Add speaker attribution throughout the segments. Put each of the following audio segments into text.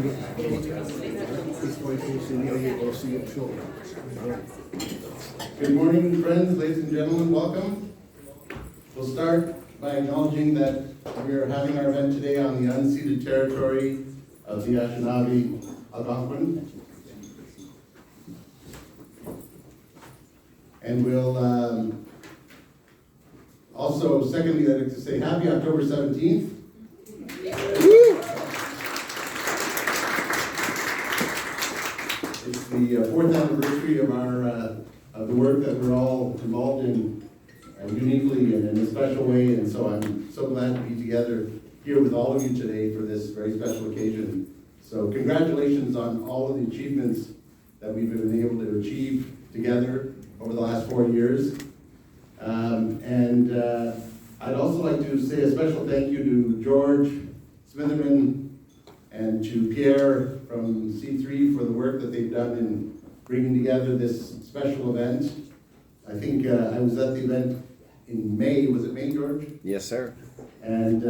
Speaker 1: Good morning, friends, ladies and gentlemen, welcome. We'll start by acknowledging that we are having our event today on the unceded territory of the Anishinaabe Algonquin. And we'll also, secondly, I'd like to say happy October 17th. It's the fourth anniversary of of the work that we're all involved in uniquely and in a special way, and so I'm so glad to be together here with all of you today for this very special occasion. So congratulations on all of the achievements that we've been able to achieve together over the last 4 years. I'd also like to say a special thank you to George Smitherman and to Pierre from C3 for the work that they've done in bringing together this special event. I think I was at the event in May. Was it May, George?
Speaker 2: Yes, sir.
Speaker 1: And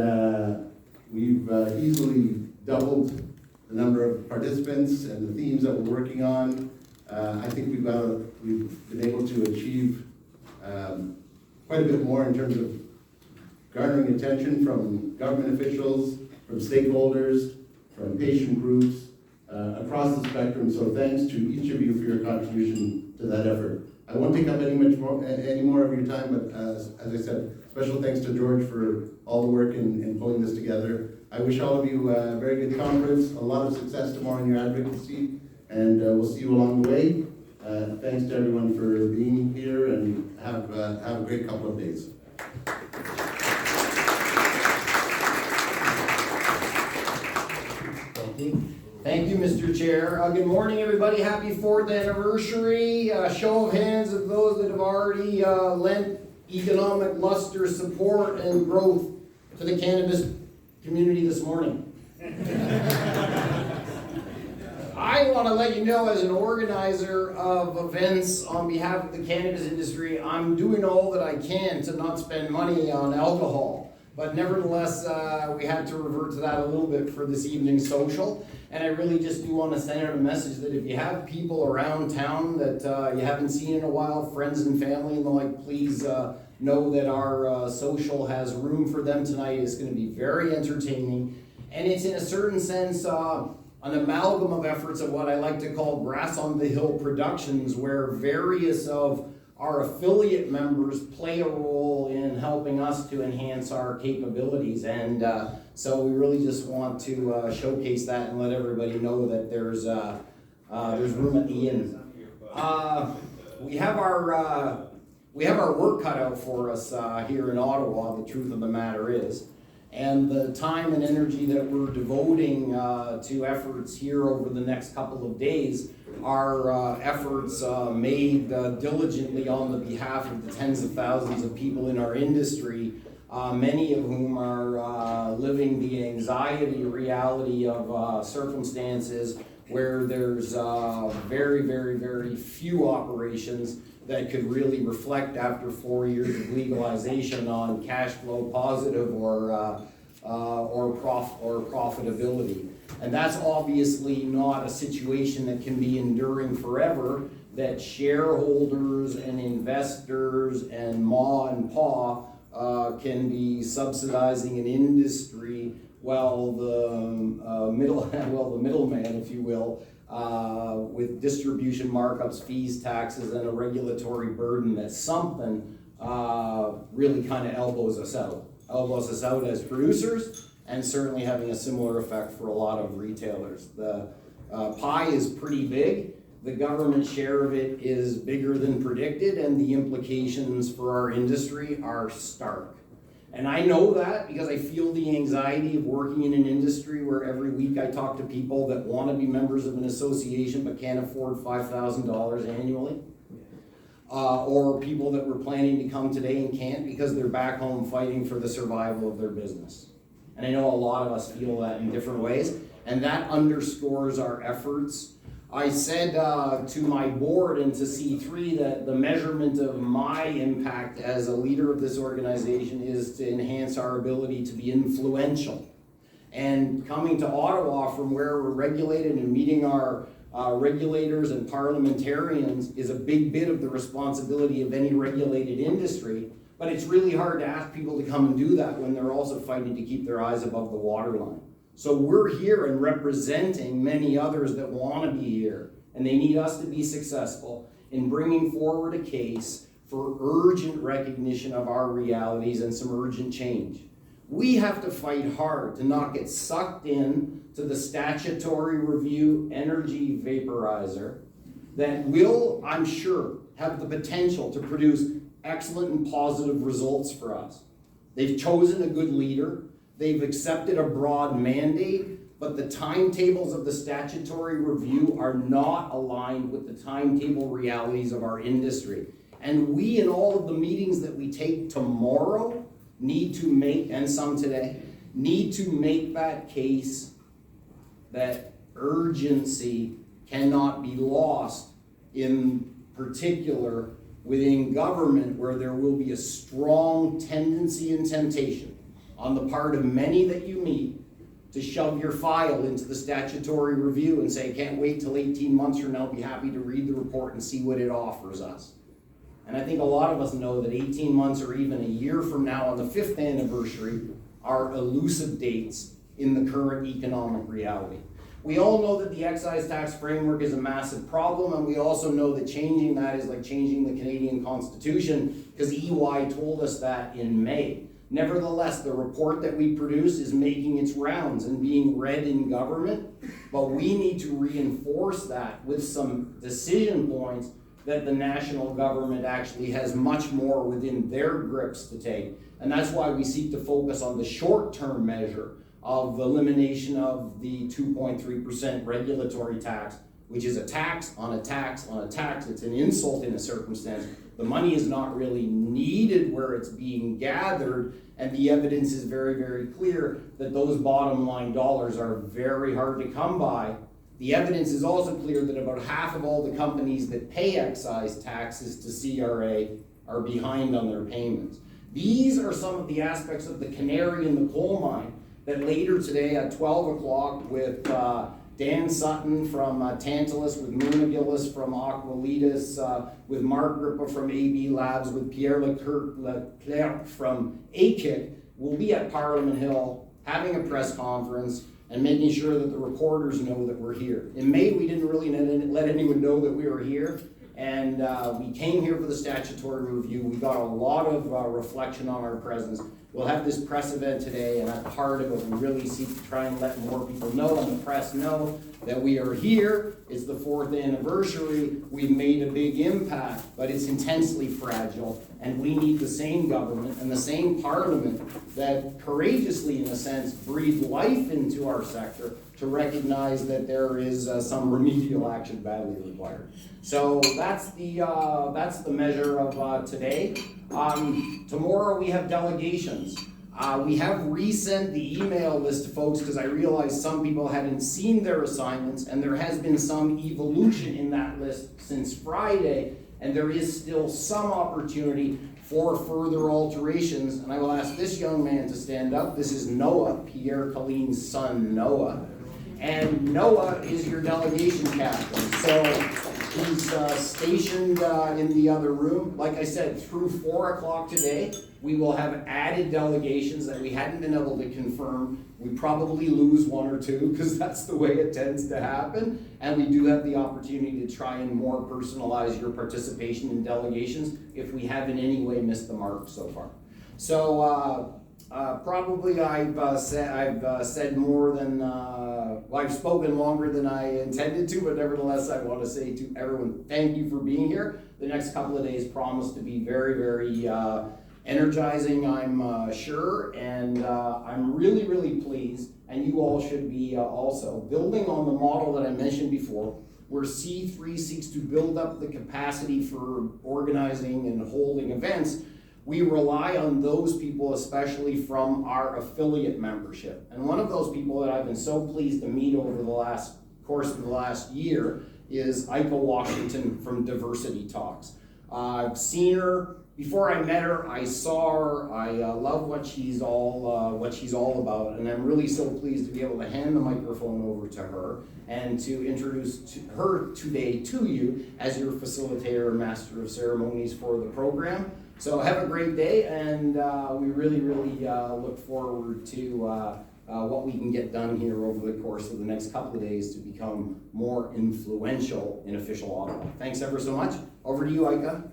Speaker 1: we've easily doubled the number of participants and the themes that we're working on. I think we've been able to achieve quite a bit more in terms of garnering attention from government officials, from stakeholders, from patient groups, across the spectrum. So thanks to each of you for your contribution to that effort. I won't take up any more of your time, but as I said, special thanks to George for all the work in pulling this together. I wish all of you a very good conference, a lot of success tomorrow in your advocacy, and we'll see you along the way. Thanks to everyone for being here, and have a great couple of days.
Speaker 3: Thank you, Mr. Chair. Good morning, everybody. Happy 4th anniversary. Show of hands of those that have already lent economic luster, support, and growth to the cannabis community this morning. I want to let you know, as an organizer of events on behalf of the cannabis industry, I'm doing all that I can to not spend money on alcohol. But nevertheless, we had to revert to that a little bit for this evening's social. And I really just do want to send out a message that if you have people around town that you haven't seen in a while, friends and family and the like, please know that our social has room for them tonight. It's going to be very entertaining. And it's, in a certain sense, an amalgam of efforts of what I like to call Grass on the Hill Productions, where various of our affiliate members play a role in helping us to enhance our capabilities. And so we really just want to showcase that and let everybody know that there's room at the inn. We have our work cut out for us here in Ottawa, the truth of the matter is. And the time and energy that we're devoting to efforts here over the next couple of days are efforts made diligently on the behalf of the tens of thousands of people in our industry, many of whom are living the anxiety reality of circumstances where there's very, very, very few operations that could really reflect, after 4 years of legalization, on cash flow positive or profitability. And that's obviously not a situation that can be enduring forever, that shareholders and investors and ma and pa can be subsidizing an industry while the middleman, if you will, with distribution markups, fees, taxes, and a regulatory burden, that something really kind of elbows us out as producers, and certainly having a similar effect for a lot of retailers. The pie is pretty big. The government share of it is bigger than predicted, and the implications for our industry are stark. And I know that because I feel the anxiety of working in an industry where every week I talk to people that want to be members of an association but can't afford $5,000 annually. Or people that were planning to come today and can't because they're back home fighting for the survival of their business. And I know a lot of us feel that in different ways, and that underscores our efforts. I said to my board and to C3 that the measurement of my impact as a leader of this organization is to enhance our ability to be influential. And coming to Ottawa from where we're regulated and meeting our regulators and parliamentarians is a big bit of the responsibility of any regulated industry. But it's really hard to ask people to come and do that when they're also fighting to keep their eyes above the waterline. So we're here and representing many others that want to be here, and they need us to be successful in bringing forward a case for urgent recognition of our realities and some urgent change. We have to fight hard to not get sucked in to the statutory review energy vaporizer that will, I'm sure, have the potential to produce excellent and positive results for us. They've chosen a good leader. They've accepted a broad mandate, but the timetables of the statutory review are not aligned with the timetable realities of our industry. And we, in all of the meetings that we take tomorrow, need to make, and some today, need to make that case that urgency cannot be lost, in particular within government, where there will be a strong tendency and temptation on the part of many that you meet to shove your file into the statutory review and say, can't wait till 18 months from now, be happy to read the report and see what it offers us. And I think a lot of us know that 18 months or even a year from now on the 5th anniversary are elusive dates in the current economic reality. We all know that the excise tax framework is a massive problem, and we also know that changing that is like changing the Canadian Constitution, because EY told us that in May. Nevertheless, the report that we produce is making its rounds and being read in government, but we need to reinforce that with some decision points that the national government actually has much more within their grips to take. And that's why we seek to focus on the short-term measure of elimination of the 2.3% regulatory tax, which is a tax on a tax on a tax. It's an insult in a circumstance. The money is not really needed where it's being gathered, and the evidence is very, very clear that those bottom line dollars are very hard to come by. The evidence is also clear that about half of all the companies that pay excise taxes to CRA are behind on their payments. These are some of the aspects of the canary in the coal mine that later today at 12 o'clock with Dan Sutton from Tantalus, with Muna Gillis from Aqualitas, with Mark Grippa from AB Labs, with Pierre Leclerc from AKIC, will be at Parliament Hill having a press conference and making sure that the reporters know that we're here. In May, we didn't really let anyone know that we were here, and we came here for the statutory review. We got a lot of reflection on our presence. We'll have this press event today, and at the heart of it, we really seek to try and let more people know, and the press know, that we are here. It's the 4th anniversary. We've made a big impact, but it's intensely fragile, and we need the same government and the same parliament that courageously, in a sense, breathed life into our sector to recognize that there is some remedial action badly required. So that's the measure of today. Tomorrow we have delegations. We have resent the email list to folks because I realized some people hadn't seen their assignments, and there has been some evolution in that list since Friday, and there is still some opportunity for further alterations. And I will ask this young man to stand up. This is Noah, Pierre Colleen's son, Noah. And Noah is your delegation captain. So he's stationed in the other room. Like I said, through 4 o'clock today, we will have added delegations that we hadn't been able to confirm. We probably lose 1 or 2 because that's the way it tends to happen. And we do have the opportunity to try and more personalize your participation in delegations if we have in any way missed the mark so far. So probably I've said more than, I've spoken longer than I intended to, but nevertheless, I want to say to everyone, thank you for being here. The next couple of days promise to be very, very energizing, I'm sure, and I'm really, really pleased, and you all should be also. Building on the model that I mentioned before, where C3 seeks to build up the capacity for organizing and holding events, we rely on those people, especially from our affiliate membership. And one of those people that I've been so pleased to meet over the course of the last year is Ika Washington from Diversity Talks. I've seen her before I met her, I saw her, I love what she's all about, and I'm really so pleased to be able to hand the microphone over to her and to introduce her today to you as your facilitator and master of ceremonies for the program. So have a great day, and we really look forward to what we can get done here over the course of the next couple of days to become more influential in official Ottawa. Thanks ever so much. Over to you, Aika.